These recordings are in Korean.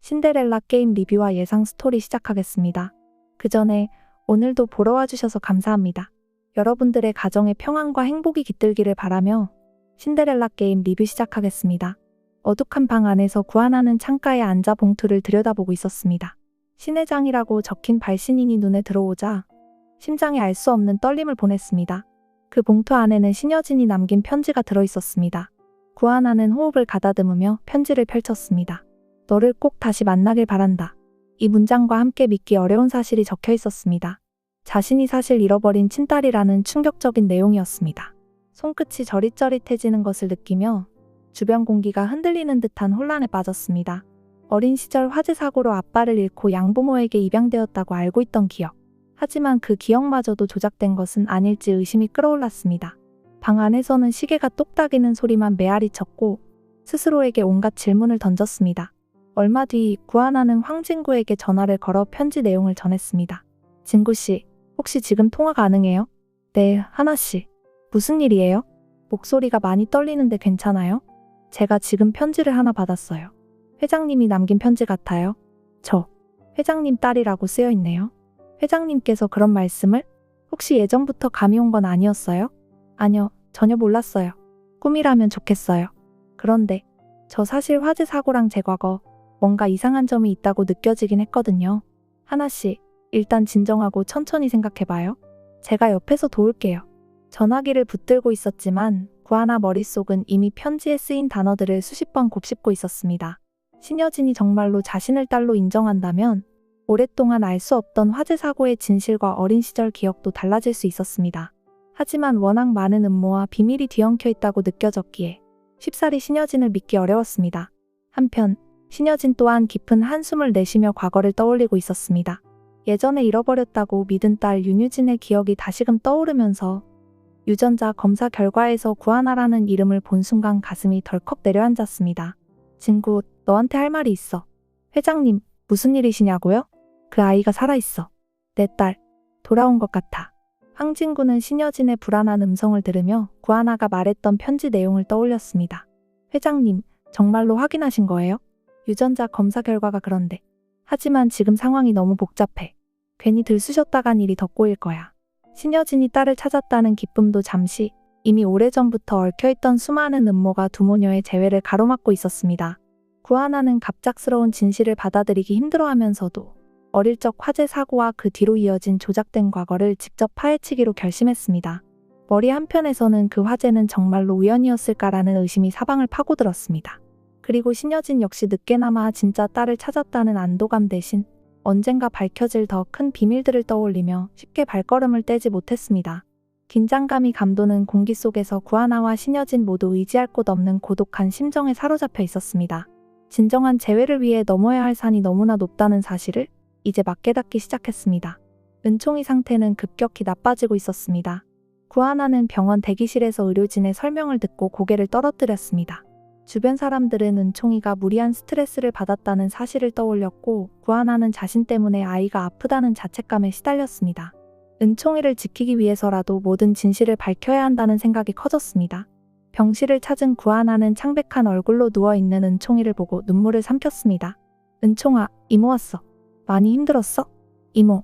신데렐라 게임 리뷰와 예상 스토리 시작하겠습니다. 그 전에 오늘도 보러 와주셔서 감사합니다. 여러분들의 가정에 평안과 행복이 깃들기를 바라며 신데렐라 게임 리뷰 시작하겠습니다. 어둑한 방 안에서 구하나는 창가에 앉아 봉투를 들여다보고 있었습니다. 신회장이라고 적힌 발신인이 눈에 들어오자 심장에 알 수 없는 떨림을 보냈습니다. 그 봉투 안에는 신여진이 남긴 편지가 들어있었습니다. 구하나는 호흡을 가다듬으며 편지를 펼쳤습니다. 너를 꼭 다시 만나길 바란다. 이 문장과 함께 믿기 어려운 사실이 적혀 있었습니다. 자신이 사실 잃어버린 친딸이라는 충격적인 내용이었습니다. 손끝이 저릿저릿해지는 것을 느끼며 주변 공기가 흔들리는 듯한 혼란에 빠졌습니다. 어린 시절 화재 사고로 아빠를 잃고 양부모에게 입양되었다고 알고 있던 기억. 하지만 그 기억마저도 조작된 것은 아닐지 의심이 끌어올랐습니다. 방 안에서는 시계가 똑딱이는 소리만 메아리 쳤고 스스로에게 온갖 질문을 던졌습니다. 얼마 뒤 구하나는 황진구에게 전화를 걸어 편지 내용을 전했습니다. 진구씨, 혹시 지금 통화 가능해요? 네, 하나씨. 무슨 일이에요? 목소리가 많이 떨리는데 괜찮아요? 제가 지금 편지를 하나 받았어요. 회장님이 남긴 편지 같아요. 저 회장님 딸이라고 쓰여있네요. 회장님께서 그런 말씀을? 혹시 예전부터 감이 온 건 아니었어요? 아니요, 전혀 몰랐어요. 꿈이라면 좋겠어요. 그런데 저 사실 화재 사고랑 제 과거 뭔가 이상한 점이 있다고 느껴지긴 했거든요. 하나씨, 일단 진정하고 천천히 생각해봐요. 제가 옆에서 도울게요. 전화기를 붙들고 있었지만 구하나 머릿속은 이미 편지에 쓰인 단어들을 수십 번 곱씹고 있었습니다. 신여진이 정말로 자신을 딸로 인정한다면 오랫동안 알 수 없던 화재 사고의 진실과 어린 시절 기억도 달라질 수 있었습니다. 하지만 워낙 많은 음모와 비밀이 뒤엉켜 있다고 느껴졌기에 쉽사리 신여진을 믿기 어려웠습니다. 한편 신여진 또한 깊은 한숨을 내쉬며 과거를 떠올리고 있었습니다. 예전에 잃어버렸다고 믿은 딸 윤유진의 기억이 다시금 떠오르면서 유전자 검사 결과에서 구하나라는 이름을 본 순간 가슴이 덜컥 내려앉았습니다. 진구, 너한테 할 말이 있어. 회장님, 무슨 일이시냐고요? 그 아이가 살아있어. 내 딸, 돌아온 것 같아. 황진구는 신여진의 불안한 음성을 들으며 구하나가 말했던 편지 내용을 떠올렸습니다. 회장님, 정말로 확인하신 거예요? 유전자 검사 결과가 그런데. 하지만 지금 상황이 너무 복잡해. 괜히 들쑤셨다간 일이 더 꼬일 거야. 신여진이 딸을 찾았다는 기쁨도 잠시, 이미 오래전부터 얽혀있던 수많은 음모가 두 모녀의 재회를 가로막고 있었습니다. 구하나는 갑작스러운 진실을 받아들이기 힘들어하면서도 어릴 적 화재 사고와 그 뒤로 이어진 조작된 과거를 직접 파헤치기로 결심했습니다. 머리 한편에서는 그 화재는 정말로 우연이었을까라는 의심이 사방을 파고들었습니다. 그리고 신여진 역시 늦게나마 진짜 딸을 찾았다는 안도감 대신 언젠가 밝혀질 더 큰 비밀들을 떠올리며 쉽게 발걸음을 떼지 못했습니다. 긴장감이 감도는 공기 속에서 구하나와 신여진 모두 의지할 곳 없는 고독한 심정에 사로잡혀 있었습니다. 진정한 재회를 위해 넘어야 할 산이 너무나 높다는 사실을 이제 막 깨닫기 시작했습니다. 은총이 상태는 급격히 나빠지고 있었습니다. 구하나는 병원 대기실에서 의료진의 설명을 듣고 고개를 떨어뜨렸습니다. 주변 사람들은 은총이가 무리한 스트레스를 받았다는 사실을 떠올렸고 구하나는 자신 때문에 아이가 아프다는 자책감에 시달렸습니다. 은총이를 지키기 위해서라도 모든 진실을 밝혀야 한다는 생각이 커졌습니다. 병실을 찾은 구하나는 창백한 얼굴로 누워있는 은총이를 보고 눈물을 삼켰습니다. 은총아, 이모 왔어. 많이 힘들었어? 이모,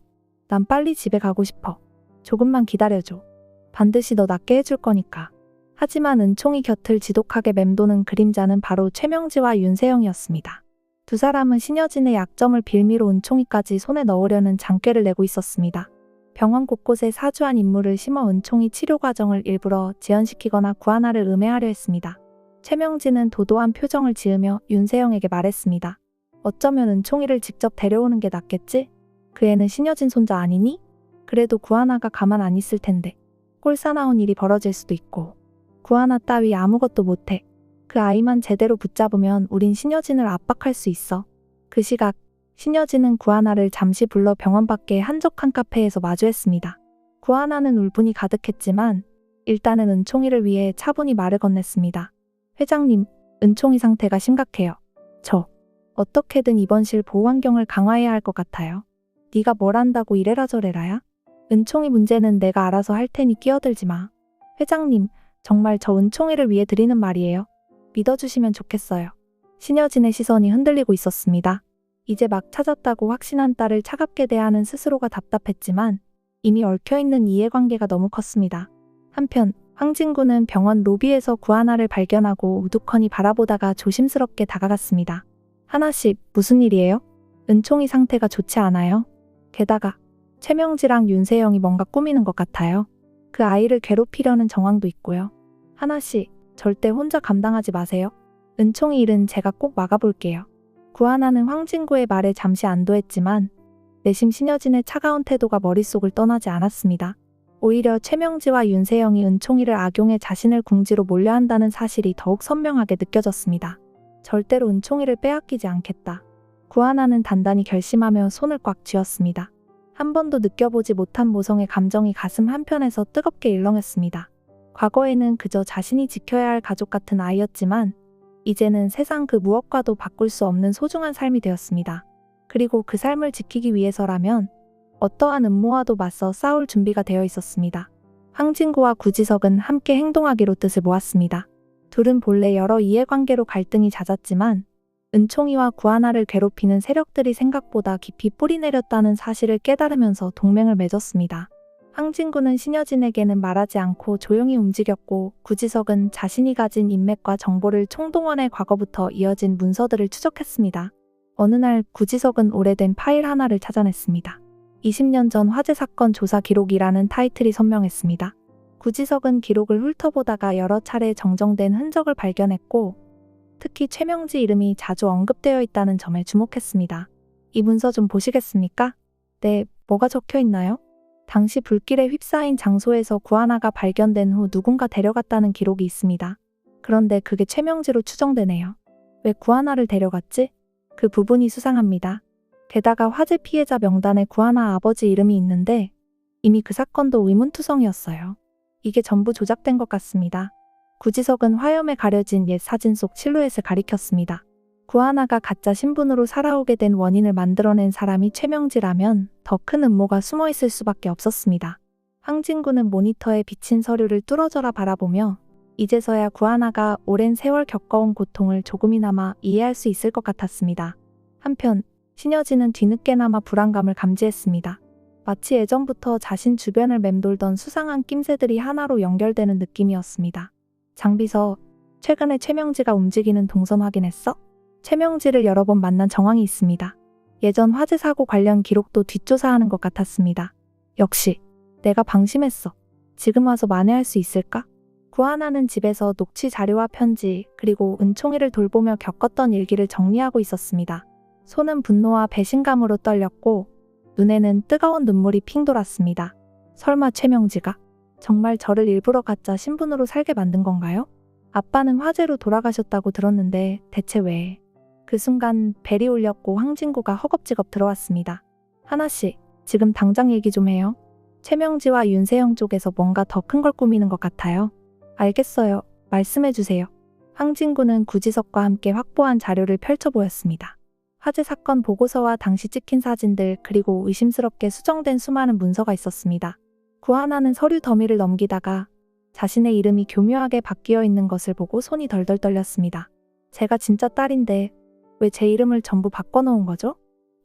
난 빨리 집에 가고 싶어. 조금만 기다려줘. 반드시 너 낫게 해줄 거니까. 하지만 은총이 곁을 지독하게 맴도는 그림자는 바로 최명지와 윤세영이었습니다. 두 사람은 신여진의 약점을 빌미로 은총이까지 손에 넣으려는 장꾀를 내고 있었습니다. 병원 곳곳에 사주한 인물을 심어 은총이 치료 과정을 일부러 지연시키거나 구하나를 음해하려 했습니다. 최명지는 도도한 표정을 지으며 윤세영에게 말했습니다. 어쩌면 은총이를 직접 데려오는 게 낫겠지? 그 애는 신여진 손자 아니니? 그래도 구하나가 가만 안 있을 텐데. 꼴사나운 일이 벌어질 수도 있고. 구하나 따위 아무것도 못해. 그 아이만 제대로 붙잡으면 우린 신여진을 압박할 수 있어. 그 시각 신여진은 구하나를 잠시 불러 병원 밖의 한적한 카페에서 마주했습니다. 구하나는 울분이 가득했지만 일단은 은총이를 위해 차분히 말을 건넸습니다. 회장님, 은총이 상태가 심각해요. 저 어떻게든 입원실 보호환경을 강화해야 할 것 같아요. 네가 뭘 안다고 이래라 저래라야? 은총이 문제는 내가 알아서 할 테니 끼어들지 마. 회장님, 정말 저 은총이를 위해 드리는 말이에요. 믿어주시면 좋겠어요. 신여진의 시선이 흔들리고 있었습니다. 이제 막 찾았다고 확신한 딸을 차갑게 대하는 스스로가 답답했지만 이미 얽혀있는 이해관계가 너무 컸습니다. 한편 황진구는 병원 로비에서 구하나를 발견하고 우두커니 바라보다가 조심스럽게 다가갔습니다. 하나씨, 무슨 일이에요? 은총이 상태가 좋지 않아요. 게다가 최명지랑 윤세영이 뭔가 꾸미는 것 같아요. 그 아이를 괴롭히려는 정황도 있고요. 하나씨, 절대 혼자 감당하지 마세요. 은총이 일은 제가 꼭 막아볼게요. 구하나는 황진구의 말에 잠시 안도했지만 내심 신여진의 차가운 태도가 머릿속을 떠나지 않았습니다. 오히려 최명지와 윤세영이 은총이를 악용해 자신을 궁지로 몰려한다는 사실이 더욱 선명하게 느껴졌습니다. 절대로 은총이를 빼앗기지 않겠다. 구하나는 단단히 결심하며 손을 꽉 쥐었습니다. 한 번도 느껴보지 못한 모성의 감정이 가슴 한편에서 뜨겁게 일렁였습니다. 과거에는 그저 자신이 지켜야 할 가족 같은 아이였지만 이제는 세상 그 무엇과도 바꿀 수 없는 소중한 삶이 되었습니다. 그리고 그 삶을 지키기 위해서라면 어떠한 음모와도 맞서 싸울 준비가 되어 있었습니다. 황진구와 구지석은 함께 행동하기로 뜻을 모았습니다. 둘은 본래 여러 이해관계로 갈등이 잦았지만 은총이와 구하나를 괴롭히는 세력들이 생각보다 깊이 뿌리내렸다는 사실을 깨달으면서 동맹을 맺었습니다. 황진구는 신여진에게는 말하지 않고 조용히 움직였고 구지석은 자신이 가진 인맥과 정보를 총동원해 과거부터 이어진 문서들을 추적했습니다. 어느 날 구지석은 오래된 파일 하나를 찾아냈습니다. 20년 전 화재 사건 조사 기록이라는 타이틀이 선명했습니다. 구지석은 기록을 훑어보다가 여러 차례 정정된 흔적을 발견했고 특히 최명지 이름이 자주 언급되어 있다는 점에 주목했습니다. 이 문서 좀 보시겠습니까? 네, 뭐가 적혀 있나요? 당시 불길에 휩싸인 장소에서 구하나가 발견된 후 누군가 데려갔다는 기록이 있습니다. 그런데 그게 최명지로 추정되네요. 왜 구하나를 데려갔지? 그 부분이 수상합니다. 게다가 화재 피해자 명단에 구하나 아버지 이름이 있는데 이미 그 사건도 의문투성이었어요. 이게 전부 조작된 것 같습니다. 구지석은 화염에 가려진 옛 사진 속 실루엣을 가리켰습니다. 구하나가 가짜 신분으로 살아오게 된 원인을 만들어낸 사람이 최명지라면 더 큰 음모가 숨어 있을 수밖에 없었습니다. 황진구는 모니터에 비친 서류를 뚫어져라 바라보며 이제서야 구하나가 오랜 세월 겪어온 고통을 조금이나마 이해할 수 있을 것 같았습니다. 한편 신여진은 뒤늦게나마 불안감을 감지했습니다. 마치 예전부터 자신 주변을 맴돌던 수상한 낌새들이 하나로 연결되는 느낌이었습니다. 장비서, 최근에 최명지가 움직이는 동선 확인했어? 최명지를 여러 번 만난 정황이 있습니다. 예전 화재 사고 관련 기록도 뒷조사하는 것 같았습니다. 역시 내가 방심했어. 지금 와서 만회할 수 있을까? 구하나는 집에서 녹취 자료와 편지 그리고 은총이를 돌보며 겪었던 일기를 정리하고 있었습니다. 손은 분노와 배신감으로 떨렸고 눈에는 뜨거운 눈물이 핑 돌았습니다. 설마 최명지가 정말 저를 일부러 가짜 신분으로 살게 만든 건가요? 아빠는 화재로 돌아가셨다고 들었는데 대체 왜? 그 순간 벨이 울렸고 황진구가 허겁지겁 들어왔습니다. 하나씨, 지금 당장 얘기 좀 해요. 최명지와 윤세영 쪽에서 뭔가 더 큰 걸 꾸미는 것 같아요. 알겠어요. 말씀해주세요. 황진구는 구지석과 함께 확보한 자료를 펼쳐 보였습니다. 화재 사건 보고서와 당시 찍힌 사진들 그리고 의심스럽게 수정된 수많은 문서가 있었습니다. 구하나는 서류 더미를 넘기다가 자신의 이름이 교묘하게 바뀌어 있는 것을 보고 손이 덜덜 떨렸습니다. 제가 진짜 딸인데 왜 제 이름을 전부 바꿔놓은 거죠?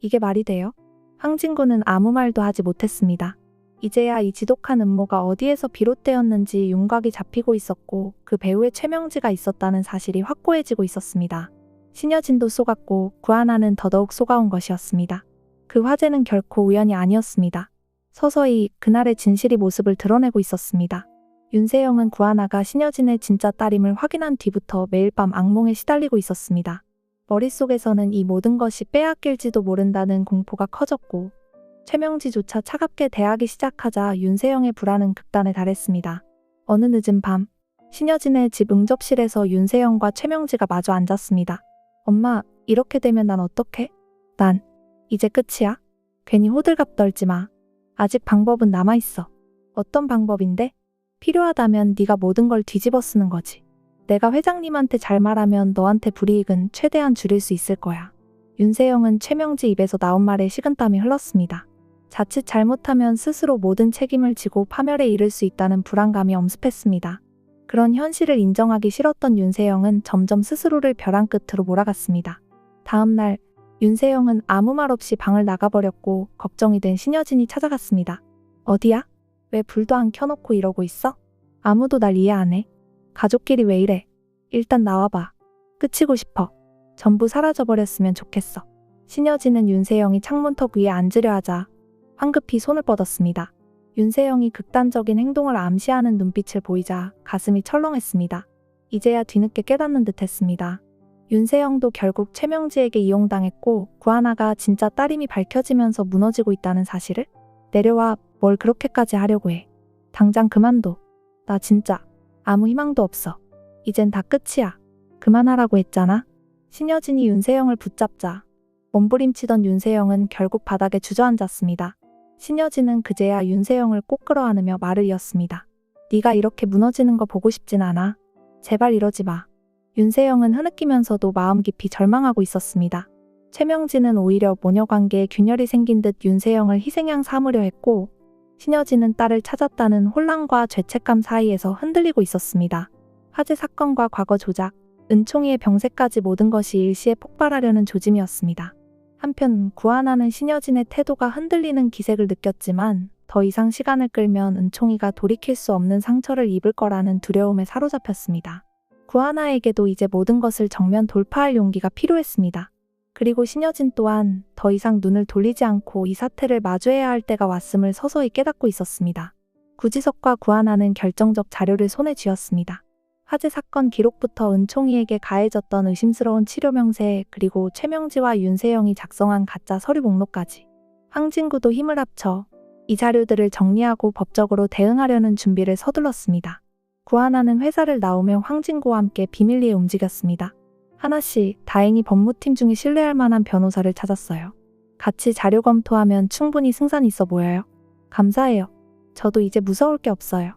이게 말이 돼요? 황진구는 아무 말도 하지 못했습니다. 이제야 이 지독한 음모가 어디에서 비롯되었는지 윤곽이 잡히고 있었고 그 배후에 최명지가 있었다는 사실이 확고해지고 있었습니다. 신여진도 속았고 구하나는 더더욱 속아온 것이었습니다. 그 화재는 결코 우연이 아니었습니다. 서서히 그날의 진실이 모습을 드러내고 있었습니다. 윤세영은 구하나가 신여진의 진짜 딸임을 확인한 뒤부터 매일 밤 악몽에 시달리고 있었습니다. 머릿속에서는 이 모든 것이 빼앗길지도 모른다는 공포가 커졌고 최명지조차 차갑게 대하기 시작하자 윤세영의 불안은 극단에 달했습니다. 어느 늦은 밤 신여진의 집 응접실에서 윤세영과 최명지가 마주 앉았습니다. 엄마, 이렇게 되면 난 어떡해? 난 이제 끝이야? 괜히 호들갑 떨지 마. 아직 방법은 남아있어. 어떤 방법인데? 필요하다면 네가 모든 걸 뒤집어 쓰는 거지. 내가 회장님한테 잘 말하면 너한테 불이익은 최대한 줄일 수 있을 거야. 윤세영은 최명지 입에서 나온 말에 식은땀이 흘렀습니다. 자칫 잘못하면 스스로 모든 책임을 지고 파멸에 이를 수 있다는 불안감이 엄습했습니다. 그런 현실을 인정하기 싫었던 윤세영은 점점 스스로를 벼랑 끝으로 몰아갔습니다. 다음 날 윤세영은 아무 말 없이 방을 나가버렸고 걱정이 된 신여진이 찾아갔습니다. 어디야? 왜 불도 안 켜놓고 이러고 있어? 아무도 날 이해 안 해. 가족끼리 왜 이래? 일단 나와봐. 끝이고 싶어. 전부 사라져버렸으면 좋겠어. 신여진은 윤세영이 창문턱 위에 앉으려 하자 황급히 손을 뻗었습니다. 윤세영이 극단적인 행동을 암시하는 눈빛을 보이자 가슴이 철렁했습니다. 이제야 뒤늦게 깨닫는 듯 했습니다. 윤세영도 결국 최명지에게 이용당했고 구하나가 진짜 딸임이 밝혀지면서 무너지고 있다는 사실을? 내려와, 뭘 그렇게까지 하려고 해. 당장 그만둬. 나 진짜 아무 희망도 없어. 이젠 다 끝이야. 그만하라고 했잖아. 신여진이 윤세영을 붙잡자 몸부림치던 윤세영은 결국 바닥에 주저앉았습니다. 신여진은 그제야 윤세영을 꼭 끌어안으며 말을 이었습니다. 네가 이렇게 무너지는 거 보고 싶진 않아. 제발 이러지 마. 윤세영은 흐느끼면서도 마음 깊이 절망하고 있었습니다. 최명진은 오히려 모녀 관계에 균열이 생긴 듯 윤세영을 희생양 삼으려 했고 신여진은 딸을 찾았다는 혼란과 죄책감 사이에서 흔들리고 있었습니다. 화재 사건과 과거 조작, 은총이의 병세까지 모든 것이 일시에 폭발하려는 조짐이었습니다. 한편 구하나는 신여진의 태도가 흔들리는 기색을 느꼈지만 더 이상 시간을 끌면 은총이가 돌이킬 수 없는 상처를 입을 거라는 두려움에 사로잡혔습니다. 구하나에게도 이제 모든 것을 정면 돌파할 용기가 필요했습니다. 그리고 신여진 또한 더 이상 눈을 돌리지 않고 이 사태를 마주해야 할 때가 왔음을 서서히 깨닫고 있었습니다. 구지석과 구하나는 결정적 자료를 손에 쥐었습니다. 화재 사건 기록부터 은총이에게 가해졌던 의심스러운 치료 명세, 그리고 최명지와 윤세영이 작성한 가짜 서류 목록까지. 황진구도 힘을 합쳐 이 자료들을 정리하고 법적으로 대응하려는 준비를 서둘렀습니다. 구하나는 회사를 나오며 황진구와 함께 비밀리에 움직였습니다. 하나씨, 다행히 법무팀 중에 신뢰할 만한 변호사를 찾았어요. 같이 자료 검토하면 충분히 승산이 있어 보여요. 감사해요. 저도 이제 무서울 게 없어요.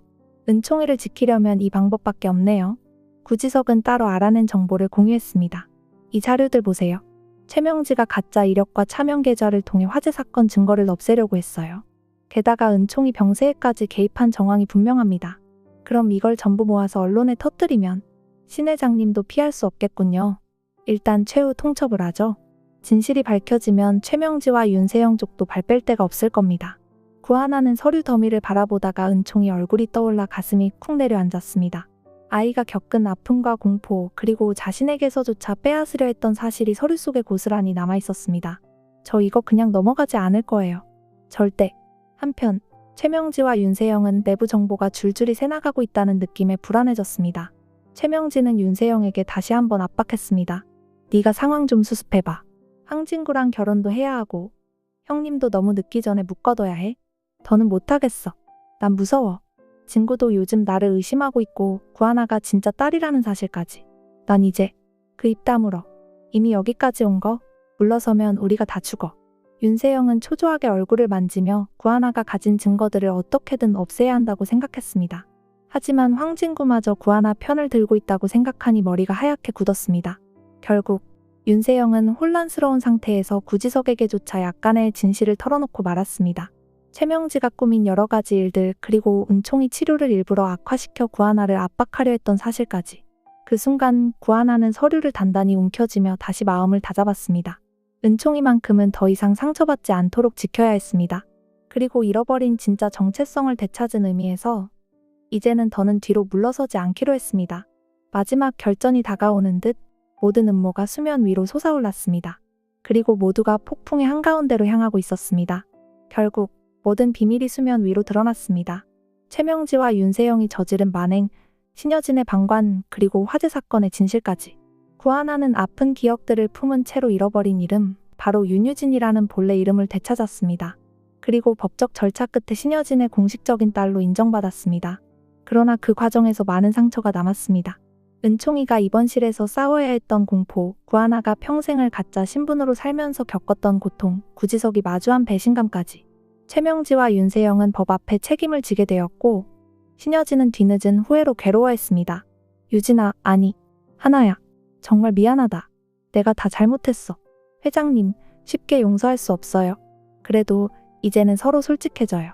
은총이를 지키려면 이 방법밖에 없네요. 구지석은 따로 알아낸 정보를 공유했습니다. 이 자료들 보세요. 최명지가 가짜 이력과 차명 계좌를 통해 화재 사건 증거를 없애려고 했어요. 게다가 은총이 병세에까지 개입한 정황이 분명합니다. 그럼 이걸 전부 모아서 언론에 터뜨리면 신 회장님도 피할 수 없겠군요. 일단 최후 통첩을 하죠. 진실이 밝혀지면 최명지와 윤세영 쪽도 발 뺄 데가 없을 겁니다. 구하나는 서류 더미를 바라보다가 은총이 얼굴이 떠올라 가슴이 쿵 내려앉았습니다. 아이가 겪은 아픔과 공포, 그리고 자신에게서조차 빼앗으려 했던 사실이 서류 속에 고스란히 남아있었습니다. 저 이거 그냥 넘어가지 않을 거예요. 절대. 한편 최명지와 윤세영은 내부 정보가 줄줄이 새나가고 있다는 느낌에 불안해졌습니다. 최명지는 윤세영에게 다시 한번 압박했습니다. 네가 상황 좀 수습해봐. 황진구랑 결혼도 해야 하고 형님도 너무 늦기 전에 묶어둬야 해. 더는 못하겠어. 난 무서워. 진구도 요즘 나를 의심하고 있고 구하나가 진짜 딸이라는 사실까지. 난 이제 그 입 다물어. 이미 여기까지 온 거 물러서면 우리가 다 죽어. 윤세영은 초조하게 얼굴을 만지며 구하나가 가진 증거들을 어떻게든 없애야 한다고 생각했습니다. 하지만 황진구마저 구하나 편을 들고 있다고 생각하니 머리가 하얗게 굳었습니다. 결국 윤세영은 혼란스러운 상태에서 구지석에게조차 약간의 진실을 털어놓고 말았습니다. 최명지가 꾸민 여러 가지 일들, 그리고 은총이 치료를 일부러 악화시켜 구하나를 압박하려 했던 사실까지. 그 순간 구하나는 서류를 단단히 움켜쥐며 다시 마음을 다잡았습니다. 은총이만큼은 더 이상 상처받지 않도록 지켜야 했습니다. 그리고 잃어버린 진짜 정체성을 되찾은 의미에서 이제는 더는 뒤로 물러서지 않기로 했습니다. 마지막 결전이 다가오는 듯 모든 음모가 수면 위로 솟아올랐습니다. 그리고 모두가 폭풍의 한가운데로 향하고 있었습니다. 결국 모든 비밀이 수면 위로 드러났습니다. 최명지와 윤세영이 저지른 만행, 신여진의 방관, 그리고 화재 사건의 진실까지. 구하나는 아픈 기억들을 품은 채로 잃어버린 이름, 바로 윤유진이라는 본래 이름을 되찾았습니다. 그리고 법적 절차 끝에 신여진의 공식적인 딸로 인정받았습니다. 그러나 그 과정에서 많은 상처가 남았습니다. 은총이가 입원실에서 싸워야 했던 공포, 구하나가 평생을 가짜 신분으로 살면서 겪었던 고통, 구지석이 마주한 배신감까지. 최명지와 윤세영은 법 앞에 책임을 지게 되었고 신여진은 뒤늦은 후회로 괴로워했습니다. 유진아, 아니, 하나야. 정말 미안하다. 내가 다 잘못했어. 회장님, 쉽게 용서할 수 없어요. 그래도 이제는 서로 솔직해져요.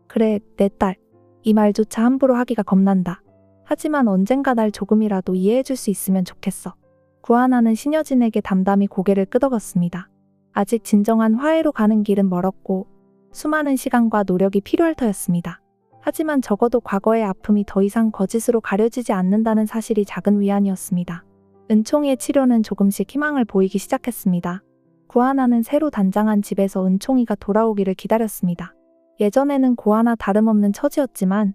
그래, 내 딸. 이 말조차 함부로 하기가 겁난다. 하지만 언젠가 날 조금이라도 이해해줄 수 있으면 좋겠어. 구하나는 신여진에게 담담히 고개를 끄덕였습니다. 아직 진정한 화해로 가는 길은 멀었고 수많은 시간과 노력이 필요할 터였습니다. 하지만 적어도 과거의 아픔이 더 이상 거짓으로 가려지지 않는다는 사실이 작은 위안이었습니다. 은총이의 치료는 조금씩 희망을 보이기 시작했습니다. 구하나는 새로 단장한 집에서 은총이가 돌아오기를 기다렸습니다. 예전에는 고아나 다름없는 처지였지만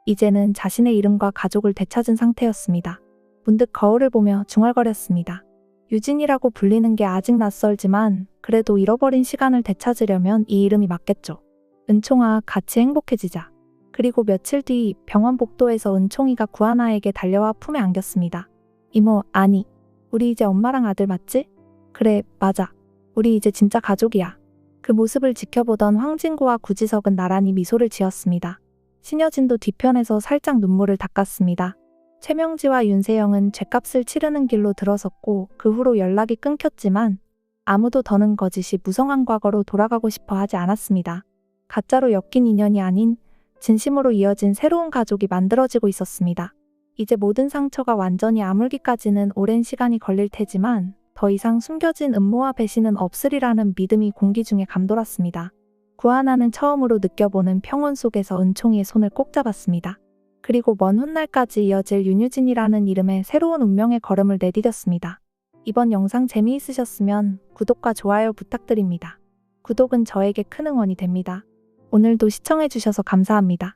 이제는 자신의 이름과 가족을 되찾은 상태였습니다. 문득 거울을 보며 중얼거렸습니다. 유진이라고 불리는 게 아직 낯설지만 그래도 잃어버린 시간을 되찾으려면 이 이름이 맞겠죠. 은총아, 같이 행복해지자. 그리고 며칠 뒤 병원 복도에서 은총이가 구하나에게 달려와 품에 안겼습니다. 이모, 아니, 우리 이제 엄마랑 아들 맞지? 그래, 맞아. 우리 이제 진짜 가족이야. 그 모습을 지켜보던 황진구와 구지석은 나란히 미소를 지었습니다. 신여진도 뒤편에서 살짝 눈물을 닦았습니다. 최명지와 윤세영은 죗값을 치르는 길로 들어섰고 그 후로 연락이 끊겼지만 아무도 더는 거짓이 무성한 과거로 돌아가고 싶어 하지 않았습니다. 가짜로 엮인 인연이 아닌 진심으로 이어진 새로운 가족이 만들어지고 있었습니다. 이제 모든 상처가 완전히 아물기까지는 오랜 시간이 걸릴 테지만 더 이상 숨겨진 음모와 배신은 없으리라는 믿음이 공기 중에 감돌았습니다. 구하나는 처음으로 느껴보는 평온 속에서 은총이의 손을 꼭 잡았습니다. 그리고 먼 훗날까지 이어질 윤유진이라는 이름의 새로운 운명의 걸음을 내디뎠습니다. 이번 영상 재미있으셨으면 구독과 좋아요 부탁드립니다. 구독은 저에게 큰 응원이 됩니다. 오늘도 시청해주셔서 감사합니다.